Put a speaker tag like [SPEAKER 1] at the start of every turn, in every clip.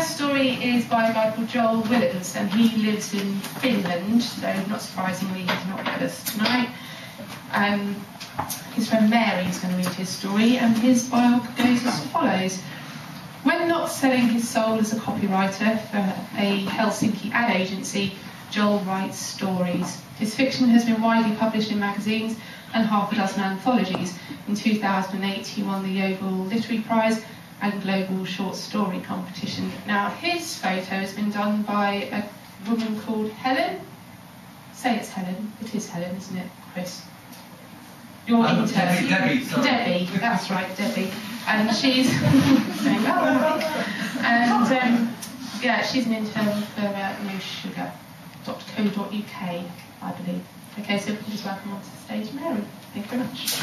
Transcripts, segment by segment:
[SPEAKER 1] first story is by a guy called Joel Willans, and he lives in Finland, so not surprisingly he's not with us tonight. His friend Mary is going to read his story, and his biography goes as follows. When not selling his soul as a copywriter for a Helsinki ad agency, Joel writes stories. His fiction has been widely published in magazines and half a dozen anthologies. In 2008 he won the Joel Literary Prize and Global Short Story Competition. Now his photo has been done by a woman called Helen. Say it's Helen. It is Helen, isn't it, Chris? Your intern.
[SPEAKER 2] Debbie, sorry.
[SPEAKER 1] Debbie, that's right, Debbie. And she's saying, oh, right. And yeah, she's an intern for nosugar.co.uk, I believe. Okay, so we can just welcome onto the stage Mary. Thank you very much.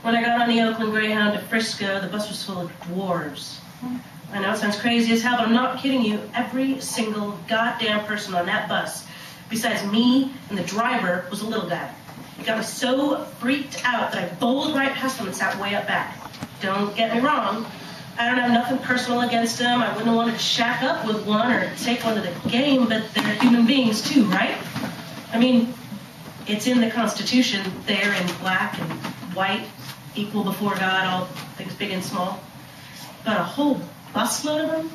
[SPEAKER 3] When I got on the Oakland Greyhound to Frisco, the bus was full of dwarves. I know it sounds crazy as hell, but I'm not kidding you. Every single goddamn person on that bus, besides me and the driver, was a little guy. It got me so freaked out that I bowled right past them and sat way up back. Don't get me wrong. I don't have nothing personal against them. I wouldn't have wanted to shack up with one or take one to the game, but they're human beings too, right? I mean, it's in the Constitution. They're in black and white, equal before God, all things big and small. But a whole busload of them?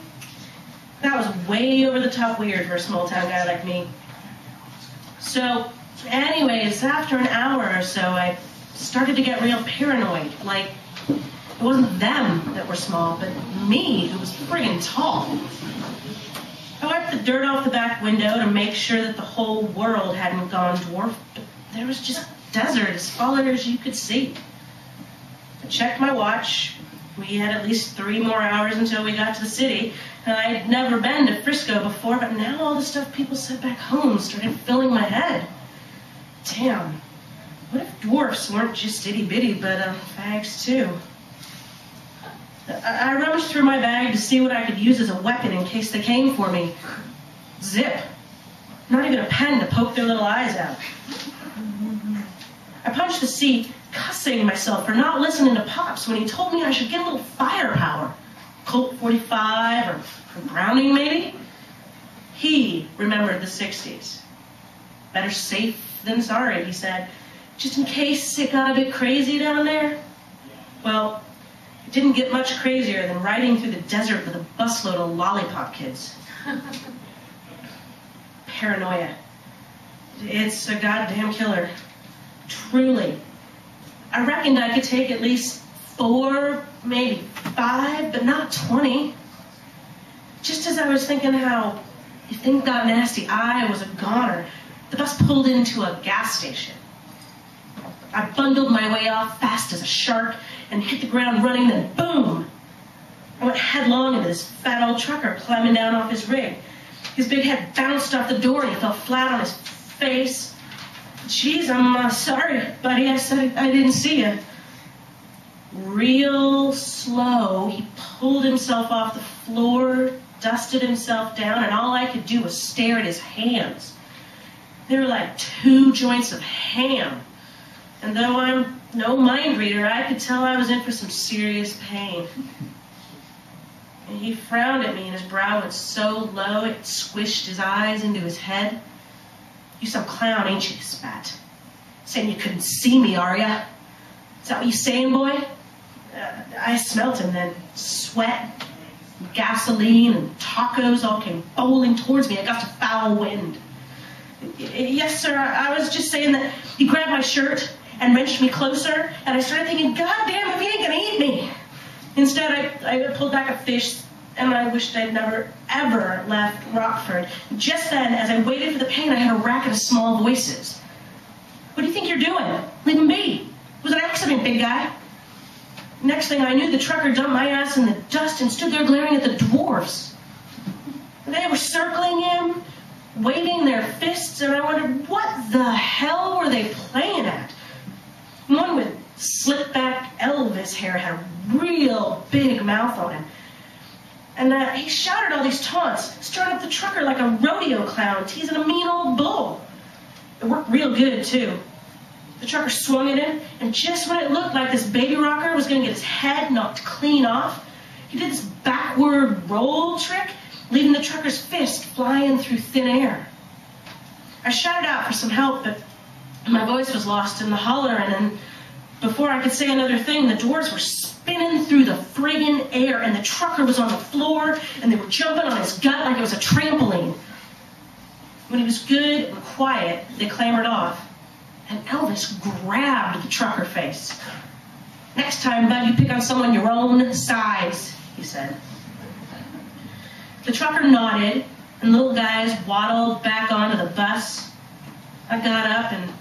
[SPEAKER 3] That was way over the top weird for a small town guy like me. So, anyways, after an hour or so, I started to get real paranoid. Like, it wasn't them that were small, but me, who was friggin' tall. I wiped the dirt off the back window to make sure that the whole world hadn't gone dwarf, but there was just desert as far as you could see. I checked my watch. We had at least 3 more hours until we got to the city. And I had never been to Frisco before, but now all the stuff people said back home started filling my head. Damn, what if dwarfs weren't just itty-bitty, but fags too? I rummaged through my bag to see what I could use as a weapon in case they came for me. Zip. Not even a pen to poke their little eyes out. I punched the seat, cussing myself for not listening to Pops when he told me I should get a little firepower. Colt 45 or Browning, maybe? He remembered the 60s. Better safe than sorry, he said, just in case it got a bit crazy down there. Well, it didn't get much crazier than riding through the desert with a busload of lollipop kids. Paranoia. It's a goddamn killer. Truly. I reckoned I could take at least 4, maybe 5, but not 20. Just as I was thinking how, if things got nasty, I was a goner, the bus pulled into a gas station. I bundled my way off fast as a shark and hit the ground running, then boom! I went headlong into this fat old trucker climbing down off his rig. His big head bounced off the door and he fell flat on his face. Geez, I'm sorry, buddy. I said I didn't see you. Real slow, he pulled himself off the floor, dusted himself down, and all I could do was stare at his hands. They were like 2 joints of ham. And though I'm no mind reader, I could tell I was in for some serious pain. And he frowned at me, and his brow went so low it squished his eyes into his head. You some clown, ain't you, spat? Saying you couldn't see me, are ya? Is that what you saying, boy? I smelt him then. Sweat, gasoline, and tacos all came bowling towards me. I got a foul wind. Yes, sir, I was just saying that he grabbed my shirt and wrenched me closer, and I started thinking, God damn, if he ain't gonna eat me. Instead, I pulled back a fist, and I wished I'd never, ever left Rockford. Just then, as I waited for the pain, I heard a racket of small voices. What do you think you're doing? Leave him be. It was an accident, big guy. Next thing I knew, the trucker dumped my ass in the dust and stood there glaring at the dwarfs. They were circling him, waving their fists, and I wondered, what the hell were they playing at? One with slick back Elvis hair had a real big mouth on him. And he shouted all these taunts, stirring up the trucker like a rodeo clown, teasing a mean old bull. It worked real good, too. The trucker swung at him, and just when it looked like this baby rocker was going to get his head knocked clean off, he did this backward roll trick, leaving the trucker's fist flying through thin air. I shouted out for some help, but my voice was lost in the hollering, and before I could say another thing, the doors were spinning through the friggin' air, and the trucker was on the floor, and they were jumping on his gut like it was a trampoline. When he was good and quiet, they clambered off, and Elvis grabbed the trucker face. "Next time, bud, you pick on someone your own size," he said. The trucker nodded, and the little guys waddled back onto the bus. I got up, and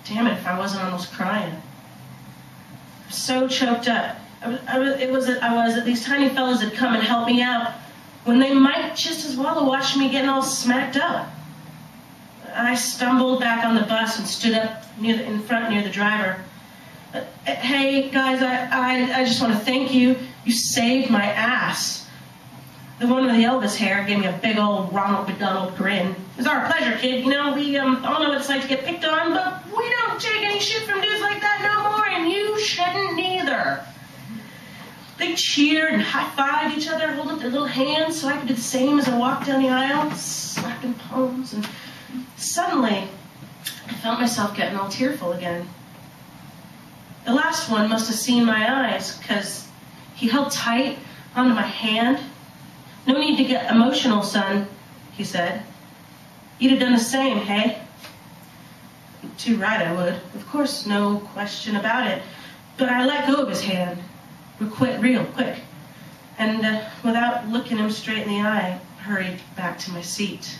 [SPEAKER 3] damn it if I wasn't almost crying. I was so choked up. I was these tiny fellas had come and helped me out when they might just as well have watched me getting all smacked up. I stumbled back on the bus and stood up in front near the driver. "Hey, guys, I just want to thank you. You saved my ass." The one with the Elvis hair gave me a big old Ronald McDonald grin. "It was our pleasure, kid. You know, we all know what it's like to get picked on, but we don't take any shit from dudes like that no more, and you shouldn't either." They cheered and high-fived each other, holding up their little hands so I could do the same as I walked down the aisle, slapping palms, and suddenly I felt myself getting all tearful again. The last one must have seen my eyes, because he held tight onto my hand. "No need to get emotional, son," he said. "You'd have done the same, hey?" Too right I would. Of course, no question about it. But I let go of his hand, real quick, and without looking him straight in the eye, hurried back to my seat.